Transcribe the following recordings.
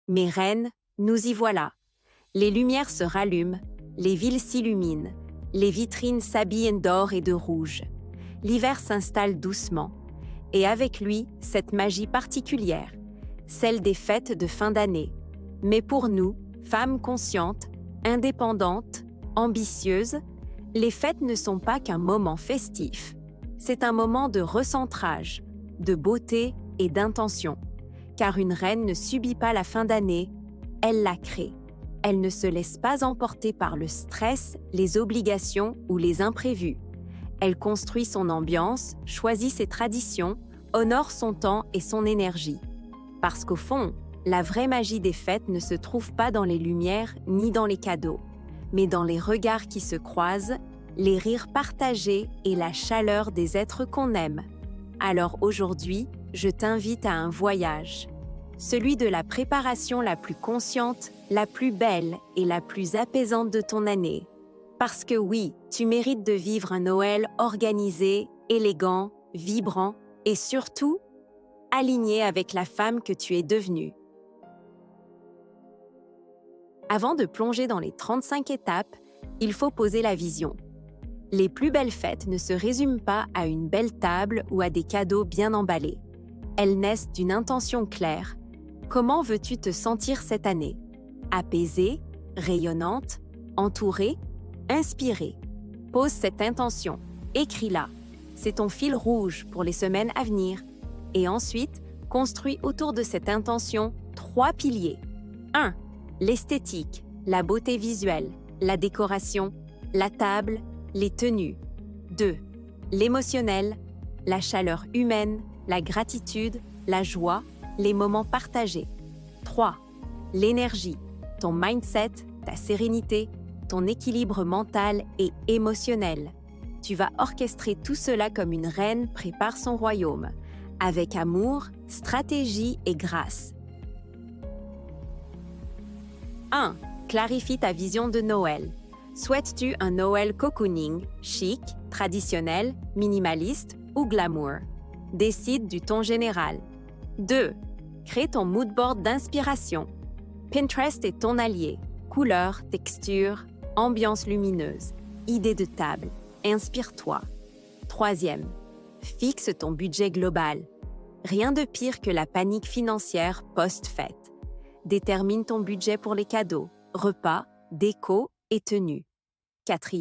Mes reines, nous y voilà. Les lumières se rallument, les villes s'illuminent, les vitrines s'habillent d'or et de rouge. L'hiver s'installe doucement, et avec lui, cette magie particulière, celle des fêtes de fin d'année. Mais pour nous, femmes conscientes, indépendantes, ambitieuses, les fêtes ne sont pas qu'un moment festif. C'est un moment de recentrage, de beauté et d'intention. Car une reine ne subit pas la fin d'année, elle la crée. Elle ne se laisse pas emporter par le stress, les obligations ou les imprévus. Elle construit son ambiance, choisit ses traditions, honore son temps et son énergie. Parce qu'au fond, la vraie magie des fêtes ne se trouve pas dans les lumières ni dans les cadeaux, mais dans les regards qui se croisent, les rires partagés et la chaleur des êtres qu'on aime. Alors aujourd'hui, je t'invite à un voyage. Celui de la préparation la plus consciente, la plus belle et la plus apaisante de ton année. Parce que oui, tu mérites de vivre un Noël organisé, élégant, vibrant et surtout, aligné avec la femme que tu es devenue. Avant de plonger dans les 35 étapes, il faut poser la vision. Les plus belles fêtes ne se résument pas à une belle table ou à des cadeaux bien emballés. Elles naissent d'une intention claire. Comment veux-tu te sentir cette année? Apaisée, rayonnante, entourée, inspirée. Pose cette intention, écris-la. C'est ton fil rouge pour les semaines à venir. Et ensuite, construis autour de cette intention 3 piliers. 1. L'esthétique, la beauté visuelle, la décoration, la table, les tenues. 2. L'émotionnel, la chaleur humaine, la gratitude, la joie, les moments partagés. 3. L'énergie, ton mindset, ta sérénité, ton équilibre mental et émotionnel. Tu vas orchestrer tout cela comme une reine prépare son royaume, avec amour, stratégie et grâce. 1. Clarifie ta vision de Noël. Souhaites-tu un Noël cocooning, chic, traditionnel, minimaliste ou glamour? Décide du ton général. 2. Crée ton mood board d'inspiration. Pinterest est ton allié. Couleurs, textures, ambiance lumineuse, idées de table. Inspire-toi. 3. Fixe ton budget global. Rien de pire que la panique financière post-fête. Détermine ton budget pour les cadeaux, repas, déco et tenues. 4.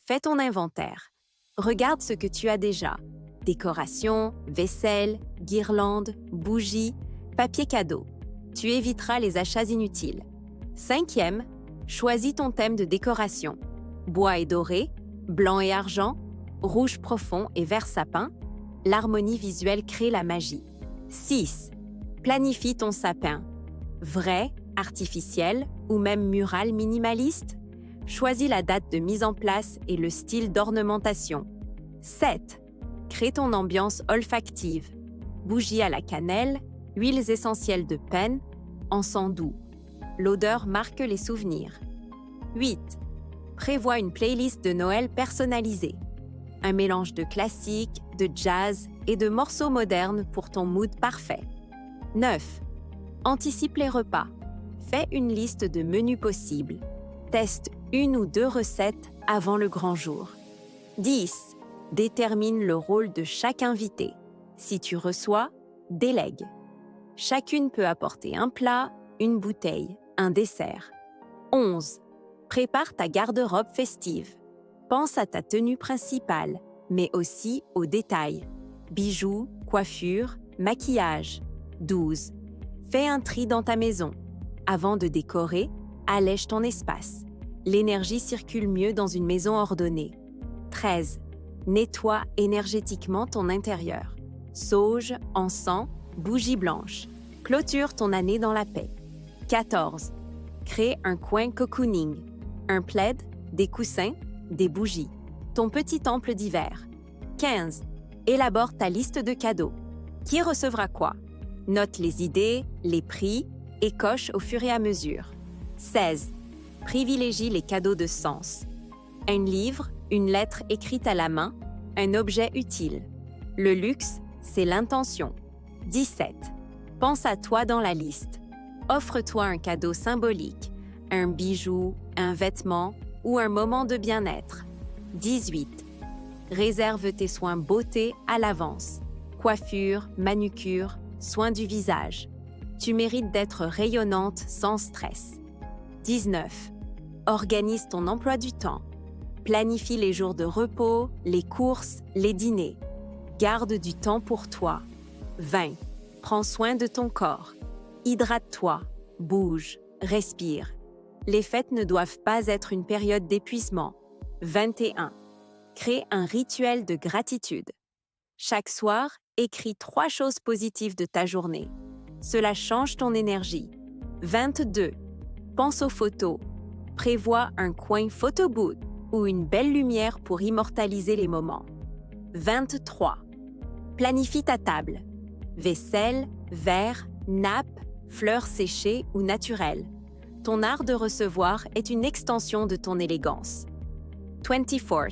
Fais ton inventaire. Regarde ce que tu as déjà. Décoration, vaisselle, guirlandes, bougies, papier cadeau. Tu éviteras les achats inutiles. 5. Choisis ton thème de décoration. Bois et doré, blanc et argent, rouge profond et vert sapin. L'harmonie visuelle crée la magie. 6. Planifie ton sapin. Vrai, artificiel ou même mural minimaliste. Choisis la date de mise en place et le style d'ornementation. 7. Crée ton ambiance olfactive. Bougies à la cannelle, huiles essentielles de pêne, encens doux. L'odeur marque les souvenirs. 8. Prévois une playlist de Noël personnalisée. Un mélange de classiques, de jazz et de morceaux modernes pour ton mood parfait. 9. Anticipe les repas. Fais une liste de menus possibles. Teste 1 ou 2 recettes avant le grand jour. 10. Détermine le rôle de chaque invité. Si tu reçois, délègue. Chacune peut apporter un plat, une bouteille, un dessert. 11. Prépare ta garde-robe festive. Pense à ta tenue principale, mais aussi aux détails. Bijoux, coiffure, maquillage. 12. Fais un tri dans ta maison. Avant de décorer, allège ton espace. L'énergie circule mieux dans une maison ordonnée. 13. Nettoie énergétiquement ton intérieur. Sauge, encens, bougies blanches. Clôture ton année dans la paix. 14. Crée un coin cocooning. Un plaid, des coussins, des bougies. Ton petit temple d'hiver. 15. Élabore ta liste de cadeaux. Qui recevra quoi? Note les idées, les prix et coche au fur et à mesure. 16. Privilégie les cadeaux de sens. Un livre, une lettre écrite à la main, un objet utile. Le luxe, c'est l'intention. 17. Pense à toi dans la liste. Offre-toi un cadeau symbolique, un bijou, un vêtement ou un moment de bien-être. 18. Réserve tes soins beauté à l'avance. Coiffure, manucure, soins du visage. Tu mérites d'être rayonnante sans stress. 19. Organise ton emploi du temps. Planifie les jours de repos, les courses, les dîners. Garde du temps pour toi. 20. Prends soin de ton corps. Hydrate-toi, bouge, respire. Les fêtes ne doivent pas être une période d'épuisement. 21. Crée un rituel de gratitude. Chaque soir, écris 3 choses positives de ta journée. Cela change ton énergie. 22. Pense aux photos. Prévois un coin photo booth ou une belle lumière pour immortaliser les moments. 23. Planifie ta table. Vaisselle, verre, nappe, fleurs séchées ou naturelles. Ton art de recevoir est une extension de ton élégance. 24.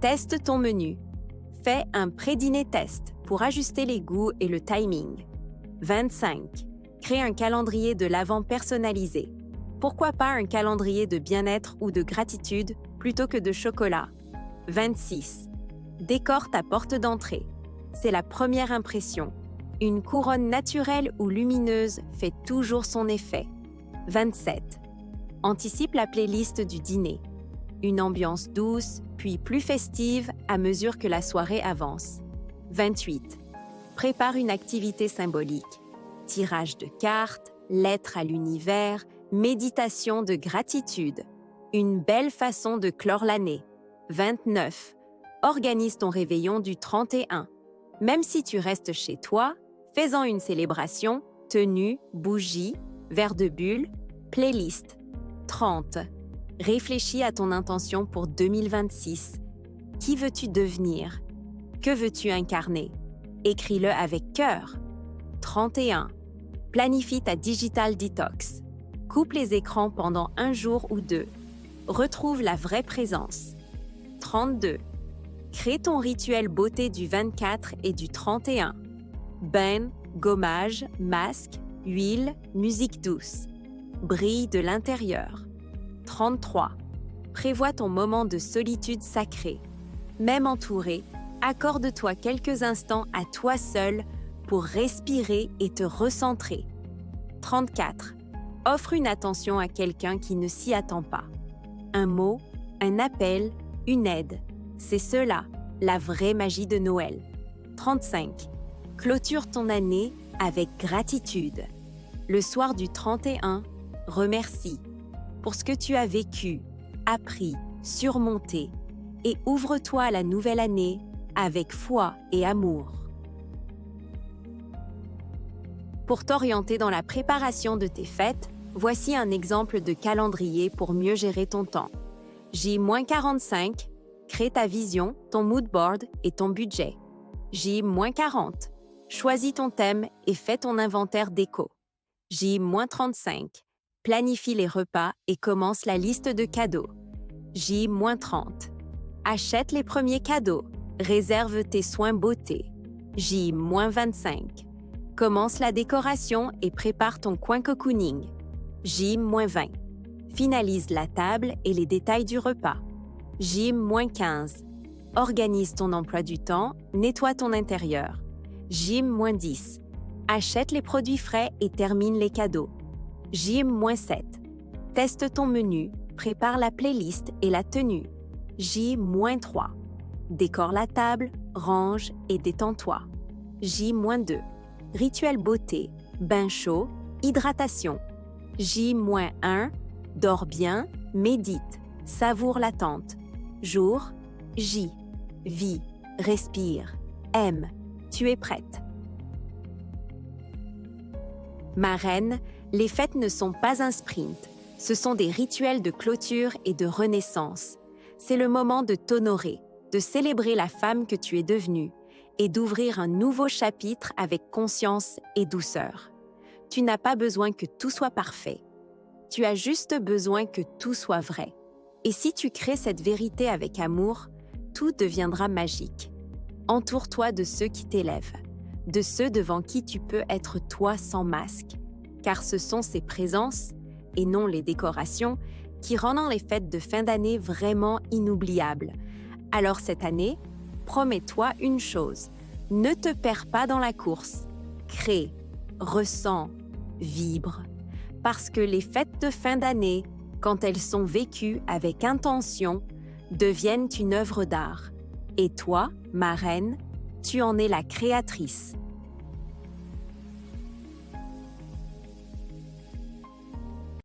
Teste ton menu. Fais un pré-dîner test pour ajuster les goûts et le timing. 25. Crée un calendrier de l'Avent personnalisé. Pourquoi pas un calendrier de bien-être ou de gratitude plutôt que de chocolat? 26. Décore ta porte d'entrée. C'est la première impression. Une couronne naturelle ou lumineuse fait toujours son effet. 27. Anticipe la playlist du dîner. Une ambiance douce, puis plus festive à mesure que la soirée avance. 28. Prépare une activité symbolique. Tirage de cartes, lettres à l'univers, méditation de gratitude. Une belle façon de clore l'année. 29. Organise ton réveillon du 31. Même si tu restes chez toi, fais-en une célébration, tenue, bougie, verre de bulle, playlist. 30. Réfléchis à ton intention pour 2026. Qui veux-tu devenir? Que veux-tu incarner? Écris-le avec cœur. 31. Planifie ta digital detox. Coupe les écrans pendant 1 jour ou 2. Retrouve la vraie présence. 32. Crée ton rituel beauté du 24 et du 31. Bain, gommage, masque, huile, musique douce. Brille de l'intérieur. 33. Prévois ton moment de solitude sacrée. Même entouré, accorde-toi quelques instants à toi seul pour respirer et te recentrer. 34. Offre une attention à quelqu'un qui ne s'y attend pas. Un mot, un appel, une aide. C'est cela, la vraie magie de Noël. 35. Clôture ton année avec gratitude. Le soir du 31, remercie pour ce que tu as vécu, appris, surmonté et ouvre-toi à la nouvelle année avec foi et amour. Pour t'orienter dans la préparation de tes fêtes, voici un exemple de calendrier pour mieux gérer ton temps. J-45, crée ta vision, ton mood board et ton budget. J-40, choisis ton thème et fais ton inventaire déco. J-35, planifie les repas et commence la liste de cadeaux. J-30, achète les premiers cadeaux, réserve tes soins beauté. J-25, commence la décoration et prépare ton coin cocooning. J-20, finalise la table et les détails du repas. J-15, organise ton emploi du temps, nettoie ton intérieur. J-10, achète les produits frais et termine les cadeaux. J-7, teste ton menu, prépare la playlist et la tenue. J-3, décore la table, range et détends-toi. J-2, rituel beauté, bain chaud, hydratation. J-1, dors bien, médite, savoure l'attente. Jour, J, vis, respire, aime, tu es prête. Ma reine, les fêtes ne sont pas un sprint, ce sont des rituels de clôture et de renaissance. C'est le moment de t'honorer, de célébrer la femme que tu es devenue et d'ouvrir un nouveau chapitre avec conscience et douceur. Tu n'as pas besoin que tout soit parfait. Tu as juste besoin que tout soit vrai. Et si tu crées cette vérité avec amour, tout deviendra magique. Entoure-toi de ceux qui t'élèvent, de ceux devant qui tu peux être toi sans masque. car ce sont ces présences, et non les décorations, qui rendent les fêtes de fin d'année vraiment inoubliables. Alors cette année, promets-toi une chose, ne te perds pas dans la course. Crée, ressens, vibre. Parce que les fêtes de fin d'année, quand elles sont vécues avec intention, deviennent une œuvre d'art. Et toi, ma reine, tu en es la créatrice.